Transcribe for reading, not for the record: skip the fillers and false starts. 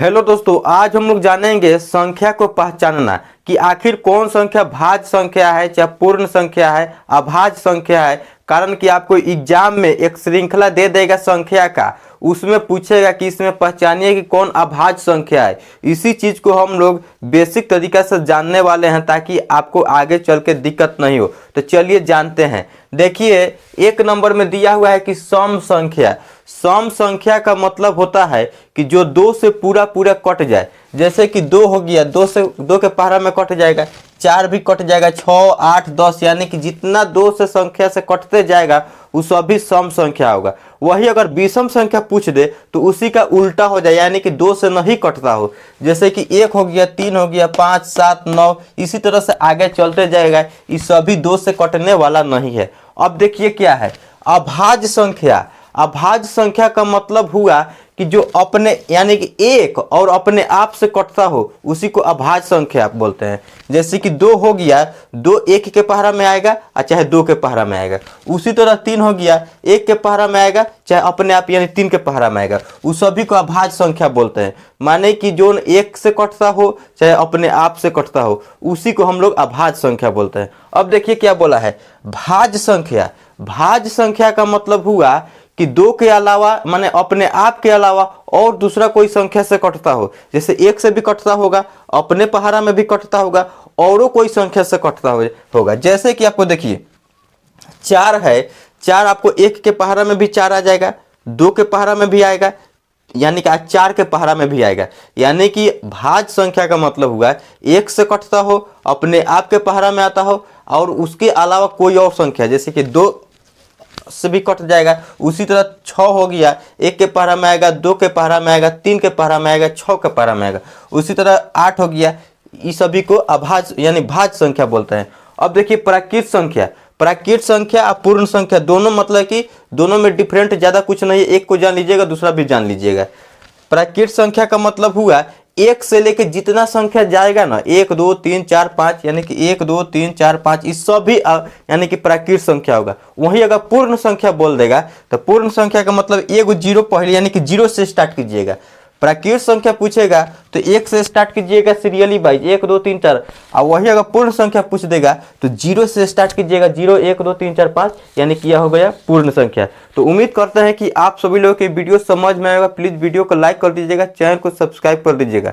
Hello दोस्तों, आज हम लोग जानेंगे संख्या को पहचानना कि आखिर कौन संख्या भाज्य संख्या है, चाहे पूर्ण संख्या है, अभाज्य संख्या है। कारण कि आपको एग्जाम में एक श्रृंखला दे देगा संख्या का, उसमें पूछेगा कि इसमें पहचानिए कि कौन अभाज्य संख्या है। इसी चीज को हम लोग बेसिक तरीका से जानने वाले हैं ताकि आपको आगे चल के दिक्कत नहीं हो। तो चलिए जानते हैं। देखिए, एक नंबर में दिया हुआ है कि सम संख्या। सम संख्या का मतलब होता है कि जो दो से पूरा पूरा कट जाए। जैसे कि दो हो गया, दो से दो के पहाड़ा में कट जाएगा, चार भी कट जाएगा, 6, 8, 10, यानी कि जितना दो से संख्या से कटते जाएगा वो सभी सम संख्या होगा। वही अगर विषम संख्या पूछ दे तो उसी का उल्टा हो जाए, यानी कि दो से नहीं कटता हो। जैसे कि 1 हो गया, 3 हो गया, 5, 7, 9, इसी तरह से आगे चलते जाएगा। ये सभी दो से कटने वाला नहीं है। अब देखिए क्या है अभाज्य संख्या। अभाज्य संख्या का मतलब हुआ कि जो अपने यानी कि एक और अपने आप से कटता हो उसी को अभाज्य संख्या बोलते हैं। जैसे कि 2 हो गया, 2 1 के पहाड़ा में आएगा और चाहे 2 के पहाड़ा में आएगा। उसी तरह 3 हो गया, 1 के पहाड़ा में आएगा चाहे अपने आप यानी 3 के पहाड़ा में आएगा। उस सभी को अभाज्य संख्या बोलते हैं। माने कि जो एक से कटता हो चाहे अपने आप से कटता हो उसी को हम लोग अभाज्य संख्या बोलते हैं। अब देखिए क्या बोला है भाज्य संख्या। भाज्य संख्या का मतलब हुआ कि दो के अलावा माने अपने आप के अलावा और दूसरा कोई संख्या से कटता हो। जैसे 1 से भी कटता होगा, अपने पहाड़ा में भी कटता होगा, औरों कोई संख्या से कटता होगा। जैसे कि आपको देखिए 4 है, 4 आपको 1 के पहाड़ा में भी 4 आ जाएगा, 2 के पहाड़ा में भी आएगा, यानी कि 4 के पहाड़ा में भी आएगा। यानी कि भाज्य संख्या का मतलब हुआ 1 से कटता हो, अपने आप के पहाड़ा में आता हो और उसके अलावा कोई और संख्या। जैसे कि 2 से भी कट जाएगा। उसी तरह 6 हो गया, 1 के पहाड़ा में आएगा, 2 के पहाड़ा में आएगा, 3 के पहाड़ा में आएगा, 6 के पहाड़ा में आएगा। उसी तरह 8 हो गया। इस सभी को अभाज्य यानी भाज्य संख्या बोलते हैं। अब देखिए प्राकृत संख्या। प्राकृत संख्या और पूर्ण संख्या दोनों मतलब कि दोनों में डिफरेंट ज्यादा कुछ नहीं है। एक को जान लीजिएगा, दूसरा भी जान लीजिएगा। प्राकृत संख्या का मतलब हुआ 1 से लेके जितना संख्या जाएगा ना, 1, 2, 3, 4, 5, यानी कि 1, 2, 3, 4, 5, इस सब भी यानी कि प्राकृत संख्या होगा। वहीं अगर पूर्ण संख्या बोल देगा तो पूर्ण संख्या का मतलब एगो जीरो पहले यानी कि 0 से स्टार्ट कीजिएगा। प्राकृत संख्या पूछेगा तो 1 से स्टार्ट कीजिएगा सीरियली वाइज, 1, 2, 3, 4। और वही अगर पूर्ण संख्या पूछ देगा तो 0 से स्टार्ट कीजिएगा, 0, 1, 2, 3, 4, 5, यानी कि यह हो गया पूर्ण संख्या। तो उम्मीद करते हैं कि आप सभी लोगों की वीडियो समझ में आएगा। प्लीज वीडियो को लाइक कर दीजिएगा, चैनल को सब्सक्राइब कर दीजिएगा।